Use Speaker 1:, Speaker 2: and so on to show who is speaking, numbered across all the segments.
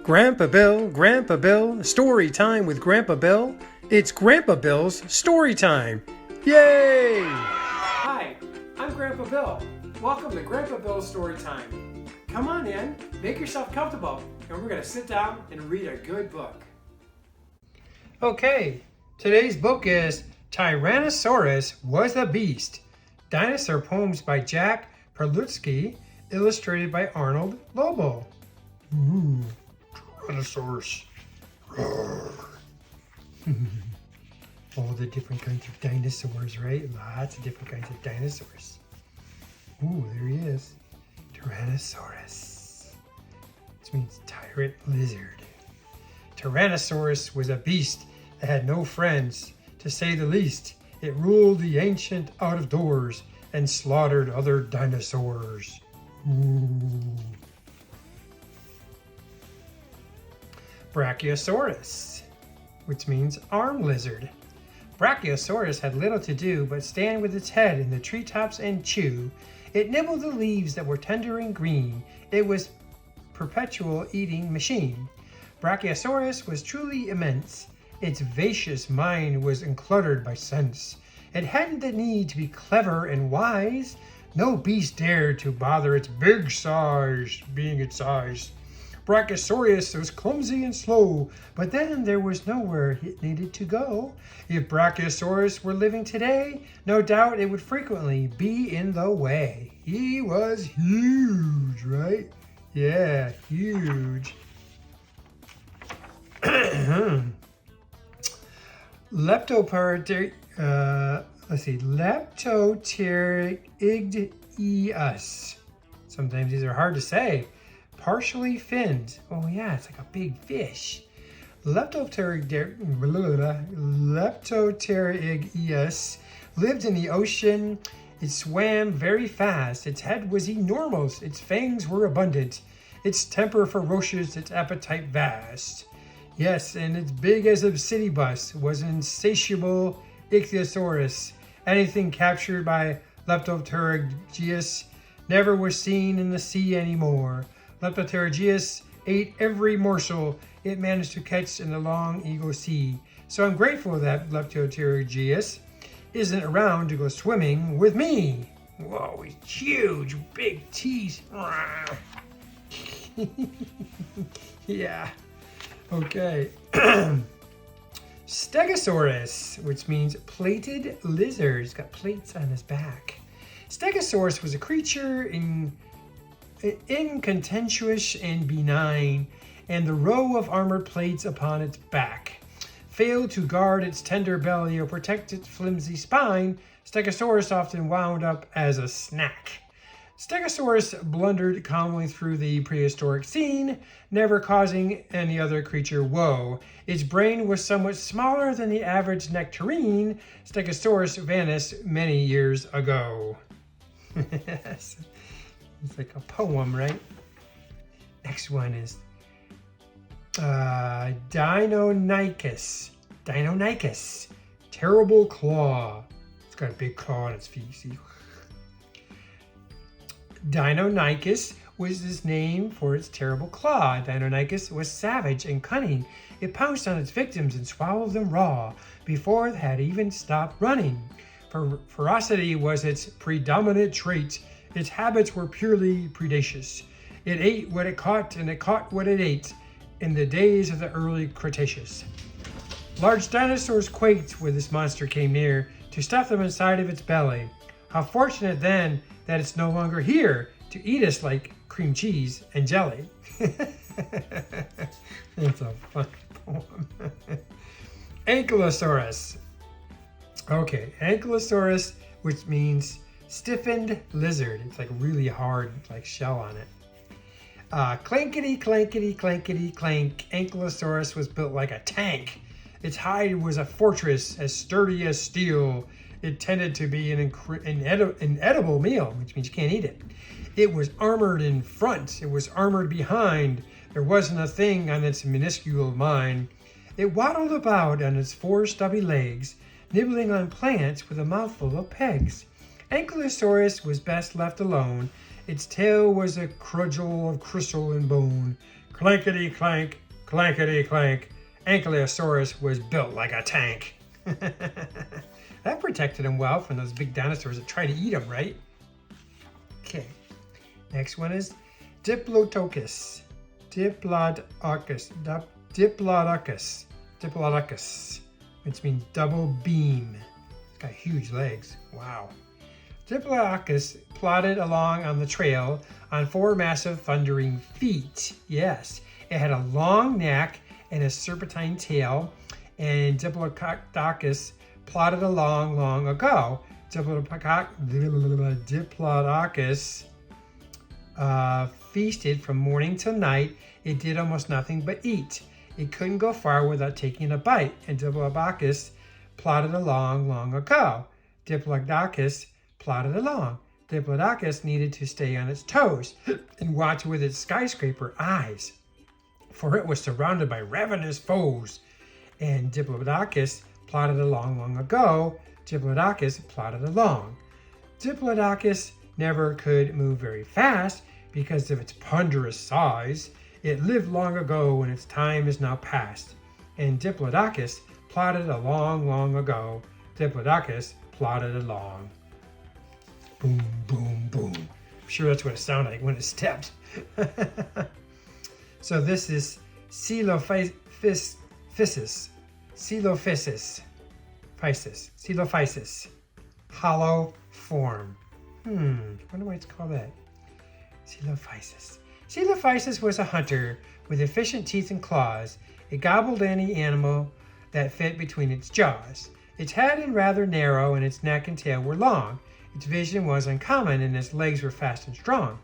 Speaker 1: Grandpa Bill, story time with Grandpa Bill. It's Grandpa Bill's story time. Yay! Hi, I'm Grandpa Bill. Welcome to Grandpa Bill's story time. Come on in, make yourself comfortable, and we're going to sit down and read a good book. Okay, today's book is Tyrannosaurus Was a Beast. Dinosaur poems by Jack Perlutsky, illustrated by Arnold Lobo. Ooh, Tyrannosaurus. All the different kinds of dinosaurs, right? Lots of different kinds of dinosaurs. Ooh, there he is. Tyrannosaurus. Which means tyrant lizard. Tyrannosaurus was a beast that had no friends, to say the least. It ruled the ancient out of doors and slaughtered other dinosaurs. Ooh. Brachiosaurus, which means arm lizard. Brachiosaurus had little to do but stand with its head in the treetops and chew. It nibbled the leaves that were tender and green. It was perpetual eating machine. Brachiosaurus was truly immense. Its vacious mind was uncluttered by sense. It hadn't the need to be clever and wise. No beast dared to bother its big size, being its size. Brachiosaurus was clumsy and slow, but then there was nowhere it needed to go. If Brachiosaurus were living today, no doubt it would frequently be in the way. He was huge, right? Yeah, huge. Leptopterygius. Sometimes these are hard to say. Partially finned. Oh yeah, it's like a big fish. Leptopterygius lived in the ocean. It swam very fast. Its head was enormous. Its fangs were abundant. Its temper ferocious. Its appetite vast. Yes, and its big as a city bus was an insatiable ichthyosaurus. Anything captured by Leptopterygius never was seen in the sea anymore. Leptopterygius ate every morsel it managed to catch in the long Ego Sea. So I'm grateful that Leptopterygius isn't around to go swimming with me. Whoa, he's huge, big teeth. Yeah. Okay. Stegosaurus, which means plated lizard. He's got plates on his back. Stegosaurus was a creature incontentious and benign, and the row of armored plates upon its back failed to guard its tender belly or protect its flimsy spine. Stegosaurus often wound up as a snack. Stegosaurus blundered calmly through the prehistoric scene, never causing any other creature woe. Its brain was somewhat smaller than the average nectarine. Stegosaurus vanished many years ago. It's like a poem, right? Next one is Deinonychus. Deinonychus. Terrible claw. It's got a big claw on its feet, see? Deinonychus was its name for its terrible claw. Deinonychus was savage and cunning. It pounced on its victims and swallowed them raw before it had even stopped running. Ferocity was its predominant trait. Its habits were purely predaceous. It ate what it caught, and it caught what it ate in the days of the early Cretaceous. Large dinosaurs quaked when this monster came near to stuff them inside of its belly. How fortunate then that it's no longer here to eat us like cream cheese and jelly. That's a fun poem. Ankylosaurus. Okay, Ankylosaurus, which means stiffened lizard. It's like really hard, like shell on it. Clankety, clankety, clankety, clank. Ankylosaurus was built like a tank. Its hide was a fortress as sturdy as steel. It tended to be an edible meal, which means you can't eat it. It was armored in front. It was armored behind. There wasn't a thing on its minuscule mind. It waddled about on its four stubby legs, nibbling on plants with a mouthful of pegs. Ankylosaurus was best left alone. Its tail was a cudgel of crystal and bone. Clankety clank, clankety clank. Ankylosaurus was built like a tank. That protected him well from those big dinosaurs that tried to eat him, right? Okay. Next one is Diplodocus. Diplodocus. Diplodocus. Diplodocus, which means double beam. It's got huge legs. Wow. Diplodocus plodded along on the trail on 4 massive thundering feet. Yes, it had a long neck and a serpentine tail, and Diplodocus plodded along long ago. Diplodocus feasted from morning till night. It did almost nothing but eat. It couldn't go far without taking a bite, and Diplodocus plodded along long ago. Diplodocus plodded along. Diplodocus needed to stay on its toes and watch with its skyscraper eyes, for it was surrounded by ravenous foes. And Diplodocus plodded along long ago. Diplodocus plodded along. Diplodocus never could move very fast because of its ponderous size. It lived long ago and its time is now past. And Diplodocus plodded along long ago. Diplodocus plodded along. Boom, boom, boom. I'm sure that's what it sounded like when it stepped. So this is Coelophysis. Coelophysis. Hollow form. Wonder why it's called that. Coelophysis. Coelophysis was a hunter with efficient teeth and claws. It gobbled any animal that fit between its jaws. Its head is rather narrow and its neck and tail were long. Its vision was uncommon and its legs were fast and strong.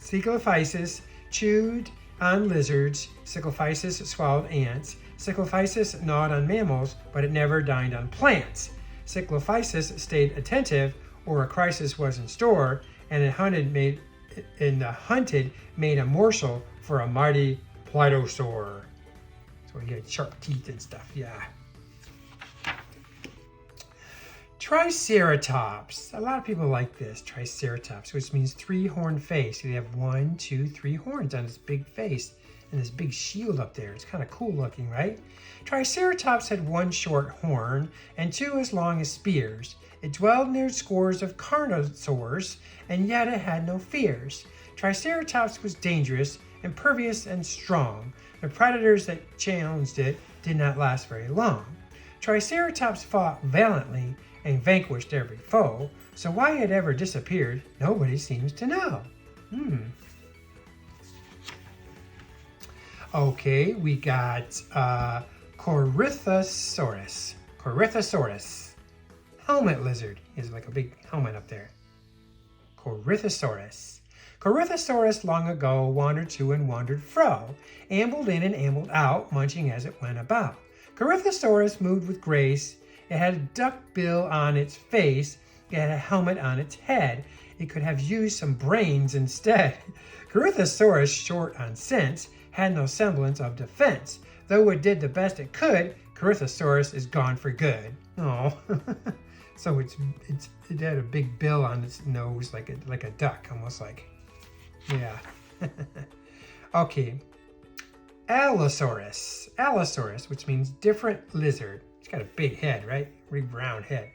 Speaker 1: Coelophysis chewed on lizards. Coelophysis swallowed ants. Coelophysis gnawed on mammals, but it never dined on plants. Coelophysis stayed attentive, or a crisis was in store, and the hunted made a morsel for a mighty plesiosaur. So he had sharp teeth and stuff, yeah. Triceratops. A lot of people like this, Triceratops, which means 3-horned face. They have 1, 2, 3 horns on this big face and this big shield up there. It's kind of cool looking, right? Triceratops had 1 short horn and 2 as long as spears. It dwelled near scores of carnosaurs, and yet it had no fears. Triceratops was dangerous, impervious, and strong. The predators that challenged it did not last very long. Triceratops fought valiantly and vanquished every foe, so why it ever disappeared, nobody seems to know. Okay, we got Corythosaurus. Corythosaurus. Helmet lizard. Is like a big helmet up there. Corythosaurus. Corythosaurus long ago wandered to and wandered fro, ambled in and ambled out, munching as it went about. Corythosaurus moved with grace. It had a duck bill on its face. It had a helmet on its head. It could have used some brains instead. Corythosaurus, short on sense, had no semblance of defense. Though it did the best it could, Corythosaurus is gone for good. Oh, so it had a big bill on its nose, like a duck, almost like. Yeah. Okay. Allosaurus. Allosaurus, which means different lizard. It's got a big head, right? Big round head.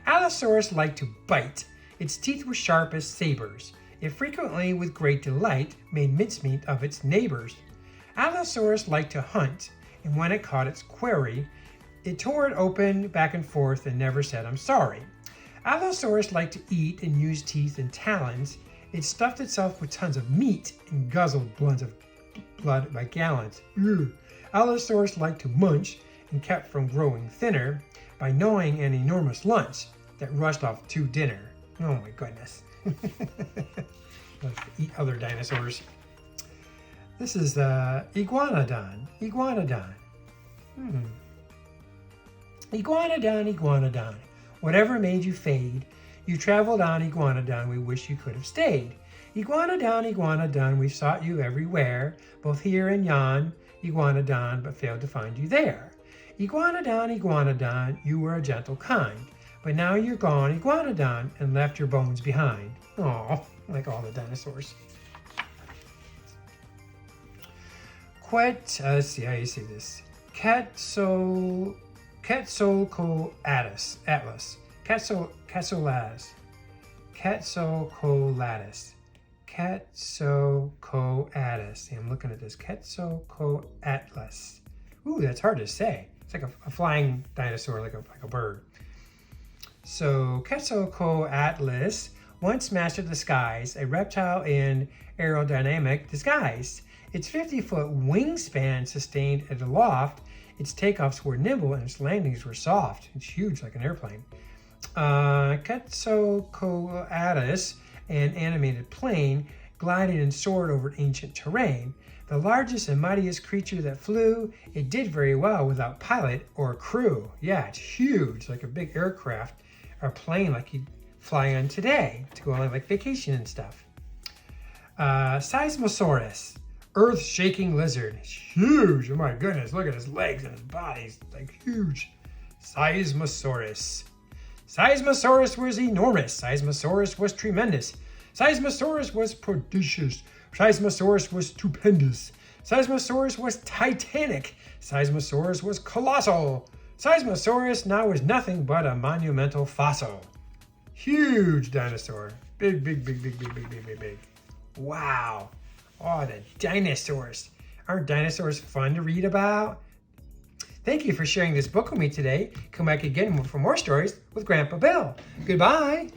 Speaker 1: Allosaurus liked to bite. Its teeth were sharp as sabers. It frequently, with great delight, made mincemeat of its neighbors. Allosaurus liked to hunt, and when it caught its quarry, it tore it open back and forth and never said, "I'm sorry." Allosaurus liked to eat and use teeth and talons. It stuffed itself with tons of meat and guzzled blood by gallons. Allosaurus liked to munch and kept from growing thinner by gnawing an enormous lunch that rushed off to dinner. Oh my goodness. Like to eat other dinosaurs. This is the Iguanodon. Iguanodon. Iguanodon, Iguanodon. Whatever made you fade, you traveled on, Iguanodon, we wish you could have stayed. Iguanodon, Iguanodon, we sought you everywhere, both here and yon, Iguanodon, but failed to find you there. Iguanodon, Iguanodon, you were a gentle kind, but now you're gone, iguanodon, and left your bones behind. Oh, like all the dinosaurs. Let's see how you say this. Quetzalcoatlus. Atlas. Quetzalcoatlus. See, I'm looking at this. Quetzalcoatlus. Ooh, that's hard to say. It's like a flying dinosaur, like a bird. So Quetzalcoatlus once mastered the skies, a reptile in aerodynamic disguise. Its 50-foot wingspan sustained it aloft. Its takeoffs were nimble and its landings were soft. It's huge, like an airplane. Quetzalcoatlus, an animated plane, glided and soared over ancient terrain. The largest and mightiest creature that flew, it did very well without pilot or crew. Yeah, it's huge, like a big aircraft or plane like you'd fly on today to go on like vacation and stuff. Seismosaurus, earth-shaking lizard. It's huge. Oh my goodness, look at his legs and his body. It's like huge. Seismosaurus. Seismosaurus was enormous. Seismosaurus was tremendous. Seismosaurus was prodigious. Seismosaurus was stupendous. Seismosaurus was titanic. Seismosaurus was colossal. Seismosaurus now is nothing but a monumental fossil. Huge dinosaur. Big, big, big, big, big, big, big, big, big. Wow. Oh, the dinosaurs. Aren't dinosaurs fun to read about? Thank you for sharing this book with me today. Come back again for more stories with Grandpa Bill. Goodbye.